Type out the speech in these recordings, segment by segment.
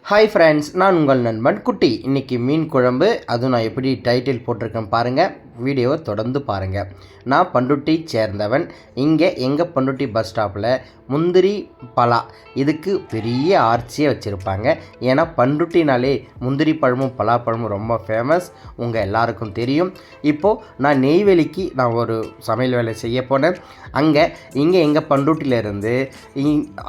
Hi friends, நான் உங்கள் நண்பன் குட்டி. இன்றைக்கி மீன் குழம்பு, அதுவும் நான் எப்படி டைட்டில் போட்டிருக்கேன் பாருங்கள். வீடியோவை தொடர்ந்து பாருங்கள். நான் பண்ருட்டி சேர்ந்தவன். இங்கே எங்கள் பண்ருட்டி பஸ் ஸ்டாப்பில் முந்திரி பலா இதுக்கு பெரிய ஆர்ச்சியை வச்சுருப்பாங்க. ஏன்னா பண்ருட்டினாலே முந்திரி பழமும் பலாப்பழமும் ரொம்ப ஃபேமஸ், உங்கள் எல்லாருக்கும் தெரியும். இப்போது நான் நெய்வேலிக்கு ஒரு சமையல் வேலை செய்ய போனேன். இங்கே எங்கள் பண்ருட்டியிலேருந்து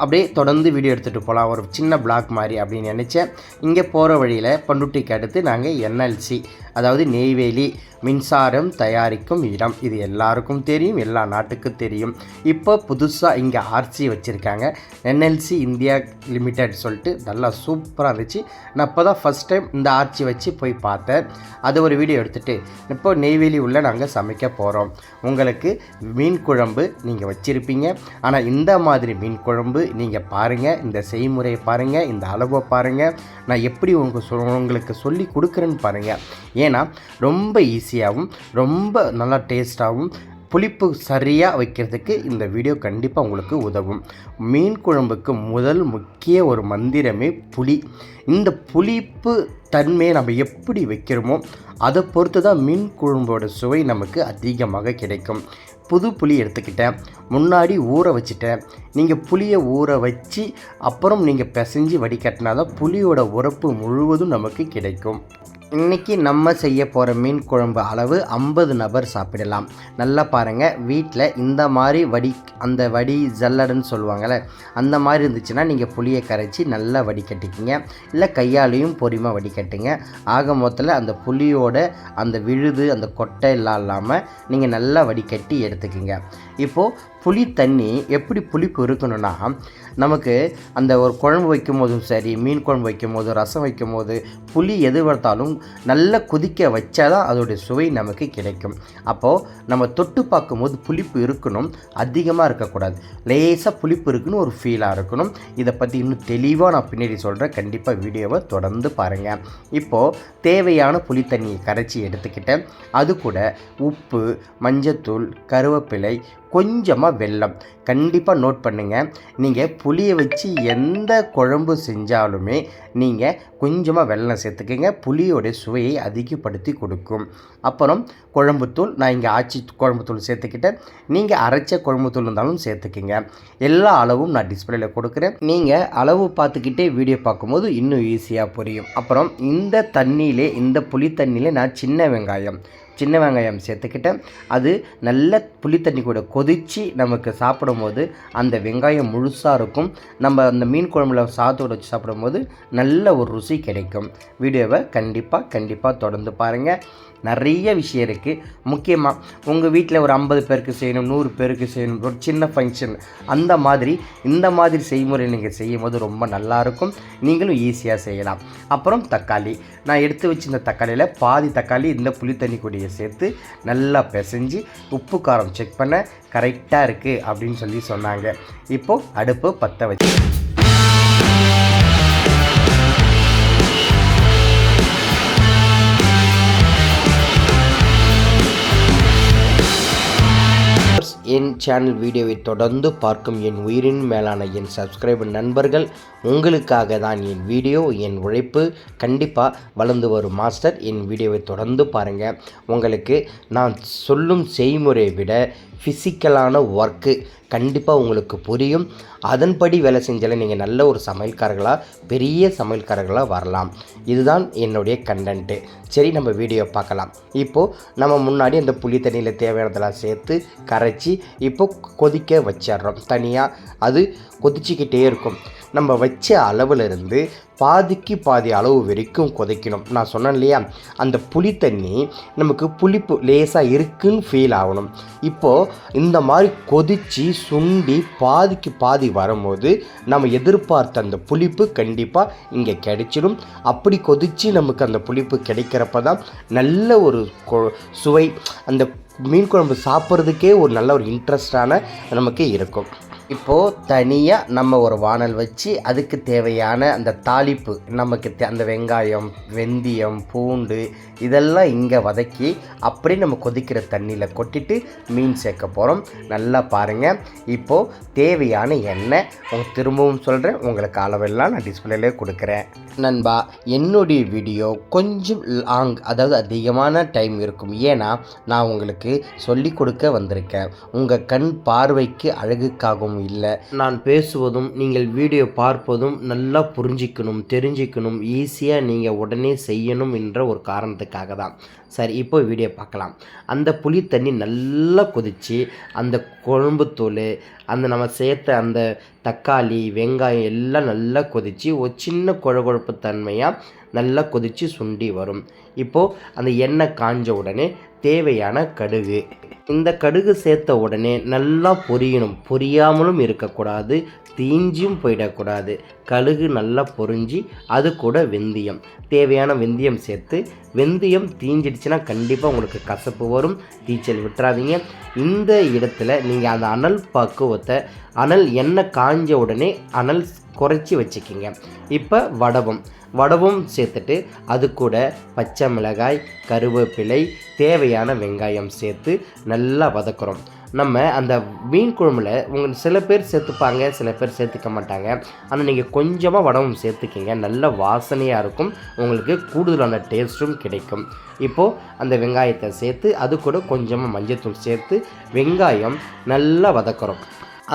அப்படியே தொடர்ந்து வீடியோ எடுத்துகிட்டு போகலாம், ஒரு சின்ன பிளாக் மாதிரி அப்படின்னு நினச்சேன். இங்கே போகிற வழியில் பண்ருட்டிக்கு அடுத்து நாங்கள் என்எல்சி, அதாவது நெய்வேலி மின்சாரம் தயாரிக்கும் இடம், இது எல்லாருக்கும் தெரியும், எல்லா நாட்டுக்கும் தெரியும். இப்போ புதுசாக இங்கே ஆர்ச்சி வச்சுருக்காங்க, என்எல்சி இந்தியா லிமிடெட் சொல்லிட்டு. நல்லா சூப்பராக இருந்துச்சு. நான் இப்போ தான் ஃபஸ்ட் டைம் இந்த ஆர்ச்சி வச்சு போய் பார்த்தேன். அது ஒரு வீடியோ எடுத்துகிட்டு இப்போ நெய்வேலி உள்ள நாங்கள் சமைக்க போகிறோம். உங்களுக்கு மீன் குழம்பு நீங்கள் வச்சுருப்பீங்க, ஆனால் இந்த மாதிரி மீன் குழம்பு நீங்கள் பாருங்கள், இந்த செய்முறையை பாருங்கள், இந்த அளவை பாருங்கள், நான் எப்படி உங்களுக்கு சொல்லி கொடுக்குறேன்னு பாருங்கள். ஏன்னா ரொம்ப ஈஸியாகவும் ரொம்ப நல்லா டேஸ்ட்டாகவும் புளிப்பு சரியாக வைக்கிறதுக்கு இந்த வீடியோ கண்டிப்பாக உங்களுக்கு உதவும். மீன் குழம்புக்கு முதல் முக்கிய ஒரு மந்திரமே புளி. இந்த புளிப்பு தன்மையை நம்ம எப்படி வைக்கிறோமோ அதை பொறுத்து தான் மீன் குழம்போட சுவை நமக்கு அதிகமாக கிடைக்கும். புது புளி எடுத்துக்கிட்டேன், முன்னாடி ஊற வச்சுட்டேன். நீங்கள் புளியை ஊற வச்சு அப்புறம் நீங்கள் பிசைஞ்சு வடிகட்டினா தான் புளியோட உரப்பு முழுவதும் நமக்கு கிடைக்கும். இன்றைக்கி நம்ம செய்ய போகிற மீன் குழம்பு அளவு 50 நபர் சாப்பிடலாம். நல்லா பாருங்கள், வீட்டில் இந்த மாதிரி அந்த வடி ஜல்லடன்னு சொல்லுவாங்கள்ல, அந்த மாதிரி இருந்துச்சுன்னா நீங்கள் புளியை கரைச்சி நல்லா வடிகட்டிக்கிங்க, இல்லை கையாலையும் பொறுமையாக வடிகட்டுங்க. ஆக மொத்தத்தில் அந்த புளியோட அந்த விழுது அந்த கொட்டை எல்லாம் இல்லாமல் நீங்கள் நல்லா வடிகட்டி எடுத்துக்கிங்க. இப்போது புளி தண்ணி எப்படி புளிப்பு இருக்கணும்னா, நமக்கு அந்த ஒரு குழம்பு வைக்கும் போதும் சரி, மீன் குழம்பு வைக்கும் போது, ரசம் வைக்கும் போது புளி எது வர்த்தாலும் நல்லா கொதிக்க வச்சா தான் அதோடைய சுவை நமக்கு கிடைக்கும். அப்போது நம்ம தொட்டு பார்க்கும்போது புளிப்பு இருக்கணும், அதிகமாக இருக்கக்கூடாது, லேசாக புளிப்பு இருக்குன்னு ஒரு ஃபீலாக இருக்கணும். இதை பற்றி இன்னும் தெளிவாக நான் பின்னாடி சொல்கிறேன், கண்டிப்பாக வீடியோவை தொடர்ந்து பாருங்கள். இப்போது தேவையான புளி தண்ணியை கரைச்சி எடுத்துக்கிட்டேன். அது கூட உப்பு, மஞ்சத்தூள், கருவேப்பிலை, கொஞ்சமாக வெல்லம். கண்டிப்பாக நோட் பண்ணுங்கள், நீங்கள் புளியை வச்சு எந்த குழம்பு செஞ்சாலுமே நீங்கள் கொஞ்சமாக வெல்லம் சேர்த்துக்கங்க, புளியோடைய சுவையை அதிகப்படுத்தி கொடுக்கும். அப்புறம் குழம்புத்தூள், நான் இங்கே ஆச்சி குழம்புத்தூள் சேர்த்துக்கிட்டேன், நீங்கள் அரைச்ச குழம்புத்தூள் இருந்தாலும் சேர்த்துக்கிங்க. எல்லா அளவும் நான் டிஸ்பிளேயில் கொடுக்குறேன், நீங்கள் அளவு பார்த்துக்கிட்டே வீடியோ பார்க்கும்போது இன்னும் ஈஸியாக புரியும். அப்புறம் இந்த தண்ணியிலே, இந்த புளி தண்ணியிலே நான் சின்ன வெங்காயம் சேர்த்துக்கிட்டேன். அது நல்ல புளித்தண்ணி கூட கொதித்து நமக்கு சாப்பிடும்போது அந்த வெங்காயம் முழுசாக இருக்கும். நம்ம அந்த மீன் குழம்புல சாதத்தோடு வச்சு சாப்பிடும்போது நல்ல ஒரு ருசி கிடைக்கும். வீடியோவை கண்டிப்பாக தொடர்ந்து பாருங்கள். நிறைய விஷயம் இருக்குது. முக்கியமாக உங்கள் வீட்டில் ஒரு 50 பேருக்கு செய்யணும், 100 பேருக்கு செய்யணும், ஒரு சின்ன ஃபங்க்ஷன், இந்த மாதிரி செய்முறை நீங்கள் செய்யும் போது ரொம்ப நல்லாயிருக்கும், நீங்களும் ஈஸியாக செய்யலாம். அப்புறம் தக்காளி, நான் எடுத்து வச்சு இந்த தக்காளியில் பாதி தக்காளி இந்த புளி தண்ணி கூடிய சேர்த்து நல்லா பிசைஞ்சு உப்பு காரம் செக் பண்ண கரெக்டாக இருக்குது அப்படின்னு சொல்லி சொன்னாங்க. இப்போது அடுப்பு பற்ற வச்சு என் சேனல் வீடியோவை தொடர்ந்து பார்க்கும் என் உயிரின் மேலான என் சப்ஸ்கிரைபர் நண்பர்கள், உங்களுக்காக தான் என் வீடியோ, என் உழைப்பு. கண்டிப்பாக வளர்ந்து வரும் மாஸ்டர், என் வீடியோவை தொடர்ந்து பாருங்கள். உங்களுக்கு நான் சொல்லும் செய்முறையை விட ஃபிசிக்கலான ஒர்க்கு கண்டிப்பாக உங்களுக்கு புரியும். அதன்படி வேலை செஞ்சாலே நீங்கள் நல்ல ஒரு சமையல்காரர்களாக, பெரிய சமையல்காரர்களாக வரலாம். இதுதான் என்னுடைய கண்டென்ட்டு. சரி, நம்ம வீடியோ பார்க்கலாம். இப்போது நம்ம முன்னாடி அந்த புளி தண்ணியில் தேவையானதெல்லாம் சேர்த்து கரைச்சி இப்போ கொதிக்க வச்சிட்றோம் தனியாக. அது கொதிச்சிக்கிட்டே இருக்கும். நம்ம வச்ச அளவுலேருந்து பாதிக்கு பாதி அளவு வரைக்கும் கொதிக்கணும். நான் சொன்னேன் இல்லையா, அந்த புளி தண்ணி நமக்கு புளிப்பு லேசாக இருக்குன்னு ஃபீல் ஆகணும். இப்போது இந்த மாதிரி கொதித்து சுண்டி பாதிக்கு பாதி வரும்போது நம்ம எதிர்பார்த்த அந்த புளிப்பு கண்டிப்பாக இங்கே கிடைச்சிடும். அப்படி கொதித்து நமக்கு அந்த புளிப்பு கிடைக்கிறப்ப தான் நல்ல ஒரு சுவை, அந்த மீன் குழம்பு சாப்பிட்றதுக்கே ஒரு நல்ல ஒரு இன்ட்ரெஸ்டான நமக்கு இருக்கும். இப்போது தனியாக நம்ம ஒரு வானல் வச்சு அதுக்கு தேவையான அந்த தாளிப்பு நமக்கு அந்த வெங்காயம், வெந்தயம், பூண்டு இதெல்லாம் இங்கே வதக்கி அப்படியே நம்ம கொதிக்கிற தண்ணியில் கொட்டிட்டு மீன் சேர்க்க போகிறோம். நல்லா பாருங்கள். இப்போது தேவையான எண்ணெய் திரும்பவும் சொல்கிறேன், உங்களுக்கு அளவெல்லாம் நான் டிஸ்பிளேலே கொடுக்குறேன். நண்பா, என்னுடைய வீடியோ கொஞ்சம் லாங், அதாவது அதிகமான டைம் இருக்கும். ஏன்னா நான் உங்களுக்கு சொல்லி கொடுக்க வந்திருக்கேன். உங்கள் கண் பார்வைக்கு அழகுக்காகவும் இல்லை, நான் பேசுவதும் நீங்கள் வீடியோ பார்ப்பதும் நல்லா புரிஞ்சிக்கணும், தெரிஞ்சிக்கணும், ஈஸியாக நீங்கள் உடனே செய்யணும் என்ற ஒரு காரணத்துக்காக தான். சரி, இப்போ வீடியோ பார்க்கலாம். அந்த புளி தண்ணி நல்லா கொதித்து அந்த குழம்புத்தூள், அந்த நம்ம சேர்த்த அந்த தக்காளி, வெங்காயம் எல்லாம் நல்லா கொதித்து ஒரு சின்ன குழகுழப்பு தன்மையாக நல்லா கொதித்து சுண்டி வரும். இப்போது அந்த எண்ணெய் காஞ்ச உடனே தேவையான கடுகு, இந்த கடுகு சேர்த்த உடனே நல்லா பொரியணும், பொரியாமலும் இருக்கக்கூடாது, தீஞ்சியும் போயிடக்கூடாது. கடுகு நல்லா பொரிஞ்சு அது கூட வெந்தயம், தேவையான வெந்தயம் சேர்த்து, வெந்தயம் தீஞ்சிடுச்சுன்னா கண்டிப்பாக உங்களுக்கு கசப்பு வரும், தீச்சல் விட்டுறாதீங்க. இந்த இடத்துல நீங்கள் அந்த அனல் பக்குவத்தை, அனல் எண்ணெய் காஞ்ச உடனே அனல் குறைச்சி வச்சுக்கிங்க. இப்போ வடவும் சேர்த்துட்டு அது கூட பச்சை மிளகாய், கருவேப்பிலை, தேவையான வெங்காயம் சேர்த்து நல்லா வதக்குறோம். நம்ம அந்த மீன் குழம்புல சில பேர் சேர்த்துப்பாங்க, சில பேர் சேர்த்துக்க மாட்டாங்க. ஆனால் நீங்கள் கொஞ்சமாக வடவும் சேர்த்துக்கிங்க, நல்ல வாசனையாக இருக்கும், உங்களுக்கு கூடுதலான டேஸ்ட்டும் கிடைக்கும். இப்போது அந்த வெங்காயத்தை சேர்த்து அது கூட கொஞ்சமாக மஞ்சள்தூள் சேர்த்து வெங்காயம் நல்லா வதக்குறோம்.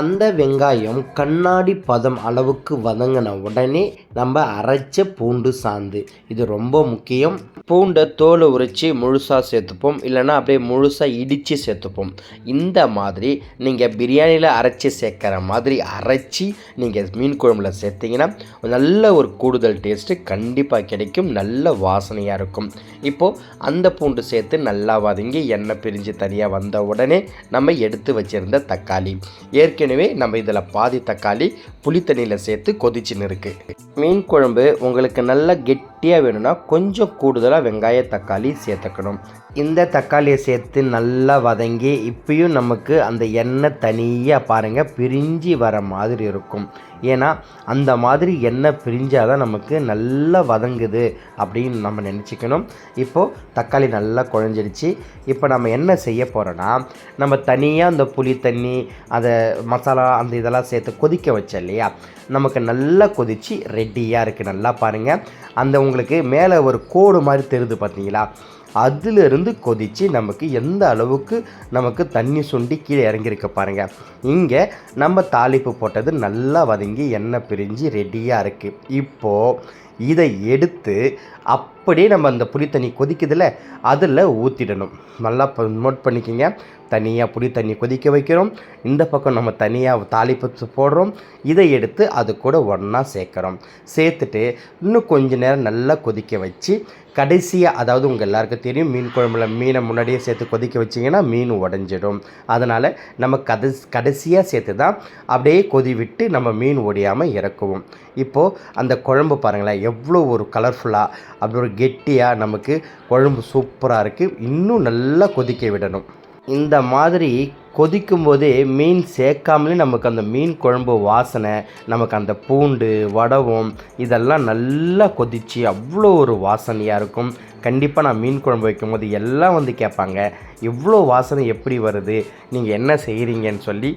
அந்த வெங்காயம் கண்ணாடி பதம் அளவுக்கு வதங்கின உடனே நம்ம அரைச்ச பூண்டு சாந்து, இது ரொம்ப முக்கியம். பூண்டை தோலை உரித்து முழுசாக சேர்த்துப்போம், இல்லைனா அப்படியே முழுசாக இடித்து சேர்த்துப்போம். இந்த மாதிரி நீங்கள் பிரியாணியில் அரைச்சி சேர்க்குற மாதிரி அரைச்சி நீங்கள் மீன் குழம்புல சேர்த்திங்கன்னா நல்ல ஒரு கூடுதல் டேஸ்ட்டு கண்டிப்பாக கிடைக்கும், நல்ல வாசனையாக இருக்கும். இப்போது அந்த பூண்டு சேர்த்து நல்லா வதங்கி எண்ணெய் பிரிஞ்சு தனியாக வந்த உடனே நம்ம எடுத்து வச்சுருந்த தக்காளி, ஏற்கனவே நம்ம இதில் பாதி தக்காளி புளி தண்ணியில் சேர்த்து கொதிச்சுன்னு இருக்குது. மீன் குழம்பு உங்களுக்கு நல்லா கெட்டியாக வேணும்னா கொஞ்சம் கூடுதலாக வெங்காய தக்காளி சேர்த்துக்கணும். இந்த தக்காளியை சேர்த்து நல்லா வதங்கி இப்பயும் நமக்கு அந்த எண்ணெய் தனியாக பாருங்கள் பிரிஞ்சு வர மாதிரி இருக்கும். ஏன்னா அந்த மாதிரி எண்ணெய் பிரிஞ்சால் தான் நமக்கு நல்லா வதங்குது அப்படின்னு நம்ம நினச்சிக்கணும். இப்போது தக்காளி நல்லா குழஞ்சிடுச்சு. இப்போ நம்ம என்ன செய்ய போகிறோன்னா, நம்ம தனியாக அந்த புளி தண்ணி, அதை மசாலா அந்த இதெல்லாம் சேர்த்து கொதிக்க வச்சோம் இல்லையா, நமக்கு நல்லா கொதித்து ரெடியாக இருக்குது. நல்லா பாருங்கள், அந்த உங்களுக்கு மேலே ஒரு கோடு மாதிரி தெரியுது பார்த்தீங்களா, அதிலிருந்து கொதித்து நமக்கு எந்த அளவுக்கு நமக்கு தண்ணி சுண்டி கீழே இறங்கியிருக்க பாருங்கள். இங்கே நம்ம தாளிப்பு போட்டது நல்லா வதங்கி எண்ணெய் பிரிஞ்சு ரெடியாக இருக்குது. இப்போது இதை எடுத்து அப்படியே நம்ம அந்த புளி தண்ணி கொதிக்குதில்ல அதில் ஊற்றிடணும். நல்லா நோட் பண்ணிக்கிங்க. தனியாக புளி தண்ணி கொதிக்க வைக்கிறோம், இந்த பக்கம் நம்ம தனியாக தாளிப்பு போடுறோம், இதை எடுத்து அது கூட ஒன்றா சேர்க்குறோம். சேர்த்துட்டு இன்னும் கொஞ்சம் நேரம் நல்லா கொதிக்க வச்சு கடைசியாக, அதாவது உங்கள் எல்லாருக்கும் தெரியும், மீன் குழம்புல மீனை முன்னாடியே சேர்த்து கொதிக்க வச்சிங்கன்னா மீன் உடஞ்சிடும். அதனால் நம்ம கடைசியாக சேர்த்து தான் அப்படியே கொதி விட்டு நம்ம மீன் ஒடியாமல் இறக்குவோம். இப்போது அந்த குழம்பு பாருங்களேன் எவ்வளோ ஒரு கலர்ஃபுல்லாக அப்படி ஒரு கெட்டியாக நமக்கு குழம்பு சூப்பராக இருக்குது. இன்னும் நல்லா கொதிக்க விடணும். இந்த மாதிரி கொதிக்கும் போதே மீன் சேர்க்காமலே நமக்கு அந்த மீன் குழம்பு வாசனை, நமக்கு அந்த பூண்டு வடவும் இதெல்லாம் நல்லா கொதித்து அவ்வளோ ஒரு வாசனையாக இருக்கும். கண்டிப்பாக நான் மீன் குழம்பு வைக்கும்போது எல்லாம் வந்து கேட்பாங்க, இவ்வளோ வாசனை எப்படி வருது, நீங்கள் என்ன செய்கிறீங்கன்னு சொல்லி.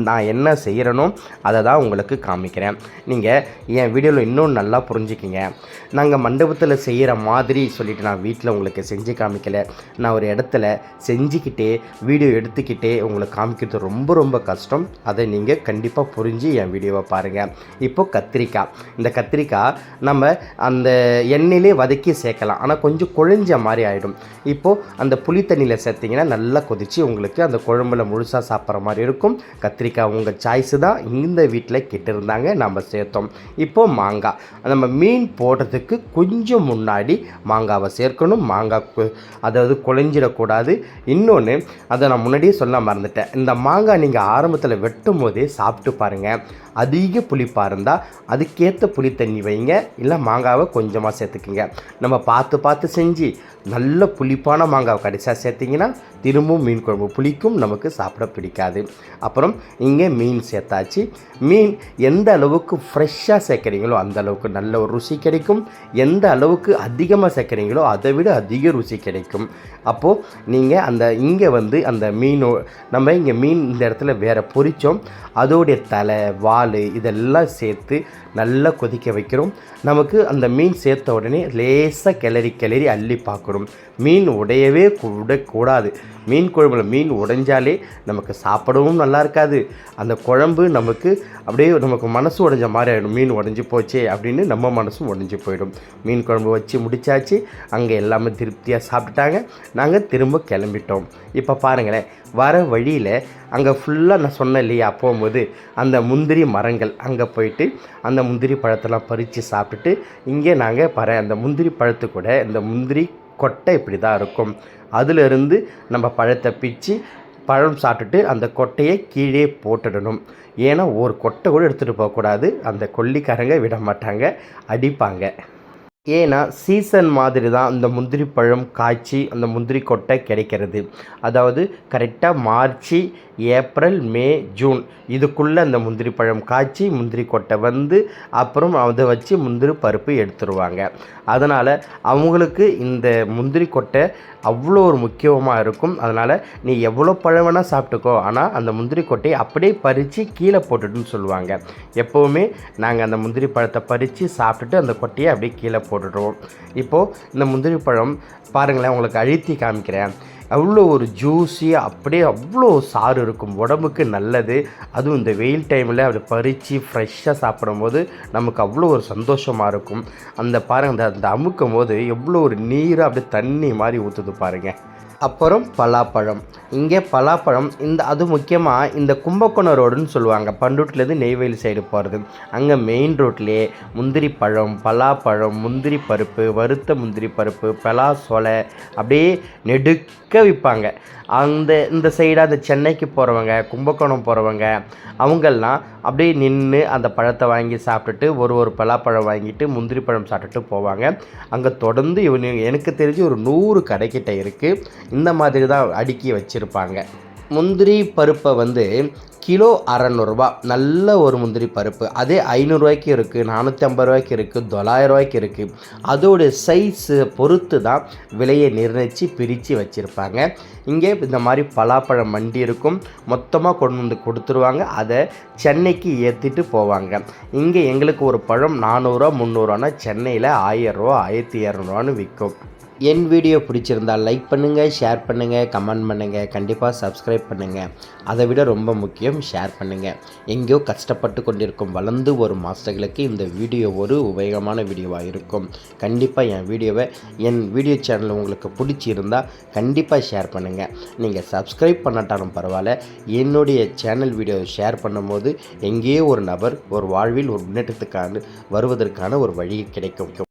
நான் என்ன செய்கிறனோ அதை தான் உங்களுக்கு காமிக்கிறேன். நீங்கள் என் வீடியோவில் இன்னும் நல்லா புரிஞ்சுக்கிங்க. நாங்கள் மண்டபத்தில் செய்கிற மாதிரி சொல்லிவிட்டு நான் வீட்டில் உங்களுக்கு செஞ்சு காமிக்கலை. நான் ஒரு இடத்துல செஞ்சுக்கிட்டே வீடியோ எடுத்துக்கிட்டே உங்களுக்கு காமிக்கிறது ரொம்ப ரொம்ப கஷ்டம். அதை நீங்கள் கண்டிப்பாக புரிஞ்சு என் வீடியோவை பாருங்கள். இப்போ கத்திரிக்காய், இந்த கத்திரிக்காய் நம்ம அந்த எண்ணெயிலே வதக்கி சேர்க்கலாம், ஆனால் கொஞ்சம் குழஞ்ச மாதிரி ஆகிடும். இப்போது அந்த புளி தண்ணியில் சேர்த்திங்கன்னா நல்லா கொதித்து உங்களுக்கு அந்த குழம்புல முழுசாக சாப்பிட்ற மாதிரி இருக்கும். கத்திரிக்காய் உங்கள் சாய்ஸு தான். இந்த வீட்டில் கிட்டிருந்தாங்க, நம்ம சேர்த்தோம். இப்போது மாங்காய், நம்ம மீன் போடுறதுக்கு கொஞ்சம் முன்னாடி மாங்காவை சேர்க்கணும். மாங்காய் அதாவது குழஞ்சிடக்கூடாது. இன்னொன்று அதை நான் முன்னாடியே சொல்ல மறந்துட்டேன், இந்த மாங்காய் நீங்கள் ஆரம்பத்தில் வெட்டும் போதே சாப்பிட்டு பாருங்கள், அதிக புளிப்பாக இருந்தால் அதுக்கேற்ற புளி தண்ணி வைங்க, இல்லை மாங்காவை கொஞ்சமாக சேர்த்துக்குங்க. நம்ம பார்த்து செஞ்சு நல்ல புளிப்பான மாங்காவை கடைசியாக சேர்த்திங்கன்னா திரும்பவும் மீன் குழம்பு புளிக்கும், நமக்கு சாப்பிட பிடிக்காது. அப்புறம் இங்கே மீன் சேர்த்தாச்சு. மீன் எந்த அளவுக்கு ஃப்ரெஷ்ஷாக சேர்க்குறீங்களோ அந்த அளவுக்கு நல்ல ஒரு ருசி கிடைக்கும். எந்த அளவுக்கு அதிகமாக சேர்க்குறீங்களோ அதை விட அதிக ருசி கிடைக்கும். அப்போது நீங்கள் இங்கே அந்த நம்ம இங்கே மீன் இந்த இடத்துல வேறு பொரித்தோம், அதோடைய தலை வால் இதெல்லாம் சேர்த்து நல்லா கொதிக்க வைக்கிறோம். நமக்கு அந்த மீன் சேர்த்த உடனே லேசாக கிளறி அள்ளி பார்க்குறோம். மீன் உடையவே கூடாது. மீன் குழம்புல மீன் உடைஞ்சாலே நமக்கு சாப்பிடவும் நல்லா இருக்காது. அந்த குழம்பு நமக்கு மனசு உடைஞ்ச மாதிரி ஆகிடும். மீன் உடஞ்சி போச்சே அப்படின்னு நம்ம மனசும் உடஞ்சி போயிடும். மீன் குழம்பு வச்சு முடித்தாச்சு. அங்கே எல்லாமே திருப்தியாக சாப்பிட்டுட்டாங்க. நாங்கள் திரும்ப கிளம்பிட்டோம். இப்போ பாருங்களேன், வர வழியில் அங்கே ஃபுல்லாக நான் சொன்னேன் இல்லையா, போகும்போது அந்த முந்திரி மரங்கள் அங்கே போயிட்டு அந்த முந்திரி பழத்தெல்லாம் பறித்து சாப்பிட்டுட்டு இங்கே நாங்கள் அந்த முந்திரி பழத்து கூட இந்த முந்திரி கொட்டை இப்படி தான் இருக்கும். அதிலிருந்து நம்ம பழத்தை பிச்சு பழம் சாப்பிட்டுட்டு அந்த கொட்டையை கீழே போட்டுடணும். ஏன்னா ஒரு கொட்டை கூட எடுத்துகிட்டு போகக்கூடாது. அந்த கொல்லிக்காரங்க விட மாட்டாங்க, அடிப்பாங்க. ஏன்னா சீசன் மாதிரி தான் அந்த முந்திரி பழம் காய்ச்சி அந்த முந்திரி கொட்டை கிடைக்கிறது. அதாவது கரெக்டாக மார்ச், ஏப்ரல், மே, ஜூன் இதுக்குள்ளே அந்த முந்திரி பழம் காய்ச்சி முந்திரி கொட்டை அப்புறம் அதை வச்சு முந்திரி பருப்பு எடுத்துருவாங்க. அதனால் அவங்களுக்கு இந்த முந்திரி கொட்டை அவ்வளோ ஒரு முக்கியமாக இருக்கும். அதனால் நீ எவ்வளோ பழம் வேணால் சாப்பிட்டுக்கோ, ஆனால் அந்த முந்திரி கொட்டையை அப்படியே பறித்து கீழே போட்டுட்டுன்னு சொல்லுவாங்க. எப்போவுமே நாங்கள் அந்த முந்திரி பழத்தை பறித்து சாப்பிட்டுட்டு அந்த கொட்டையை அப்படியே கீழே போட்டுடுவோம். இப்போது இந்த முந்திரி பழம் பாருங்களேன், உங்களுக்கு அழுத்தி காமிக்கிறேன். அவ்வளோ ஒரு ஜூஸியாக அப்படியே அவ்வளோ சாறு இருக்கும், உடம்புக்கு நல்லது. அதுவும் இந்த வெயில் டைமில் அப்படி பறித்து ஃப்ரெஷ்ஷாக சாப்பிடும்போது நமக்கு அவ்வளோ ஒரு சந்தோஷமாக இருக்கும். பாருங்கள் அந்த அமுக்கும் போது எவ்வளோ ஒரு நீராக அப்படியே தண்ணி மாதிரி ஊற்றுது பாருங்கள். அப்புறம் பலாப்பழம். இங்கே பலாப்பழம் அது முக்கியமாக இந்த கும்பகோணம் ரோடுன்னு சொல்லுவாங்க, பண்ருட்டிலேருந்து நெய்வேலி சைடு போகிறது. அங்கே மெயின் ரோட்லேயே முந்திரி பழம், பலாப்பழம், முந்திரி பருப்பு, வறுத்த முந்திரி பருப்பு, பலாசொலை அப்படியே நெடுக்க விற்பாங்க. இந்த சைடாக அந்த சென்னைக்கு போகிறவங்க, கும்பகோணம் போகிறவங்க அவங்கெல்லாம் அப்படியே நின்று அந்த பழத்தை வாங்கி சாப்பிட்டுட்டு ஒரு பலாப்பழம் வாங்கிட்டு முந்திரி பழம் சாப்பிட்டுட்டு போவாங்க. அங்கே தொடர்ந்து எனக்கு தெரிஞ்சு ஒரு 100 கடைக்கிட்ட இருக்குது. இந்த மாதிரி தான் அடுக்கி வச்சுருப்பாங்க. முந்திரி பருப்பை கிலோ 600 ரூபா. நல்ல ஒரு முந்திரி பருப்பு அதே 500 ரூபாய்க்கு இருக்குது, 450 ரூபாய்க்கு இருக்குது, 900 ரூபாய்க்கு இருக்குது. அதோடைய சைஸு பொறுத்து தான் விலையை நிர்ணயித்து பிரித்து வச்சுருப்பாங்க. இங்கே இந்த மாதிரி பலாப்பழம் மண்டி இருக்கும், மொத்தமாக கொண்டு கொடுத்துருவாங்க. அதை சென்னைக்கு ஏற்றிட்டு போவாங்க. இங்கே எங்களுக்கு ஒரு பழம் 400 ரூபா 300 ரூபானா சென்னையில் 1000 ரூபா 1200 ரூபான்னு விற்கும். என் வீடியோ பிடிச்சிருந்தால் லைக் பண்ணுங்கள், ஷேர் பண்ணுங்கள், கமெண்ட் பண்ணுங்கள், கண்டிப்பாக சப்ஸ்கிரைப் பண்ணுங்கள். அதை விட ரொம்ப முக்கியம், ஷேர் பண்ணுங்கள். எங்கேயோ கஷ்டப்பட்டு கொண்டிருக்கும் வளர்ந்து வரும் மாஸ்டர்களுக்கு இந்த வீடியோ ஒரு உபயோகமான வீடியோவாக இருக்கும். கண்டிப்பாக என் வீடியோ சேனல் உங்களுக்கு பிடிச்சிருந்தால் கண்டிப்பாக ஷேர் பண்ணுங்கள். நீங்கள் சப்ஸ்கிரைப் பண்ணாட்டாலும் பரவாயில்ல, என்னுடைய சேனல் வீடியோவை ஷேர் பண்ணும்போது எங்கேயோ ஒரு நபர் ஒரு வாழ்வில் ஒரு முன்னேற்றத்துக்கான வருவதற்கான ஒரு வழி கிடைக்கும்.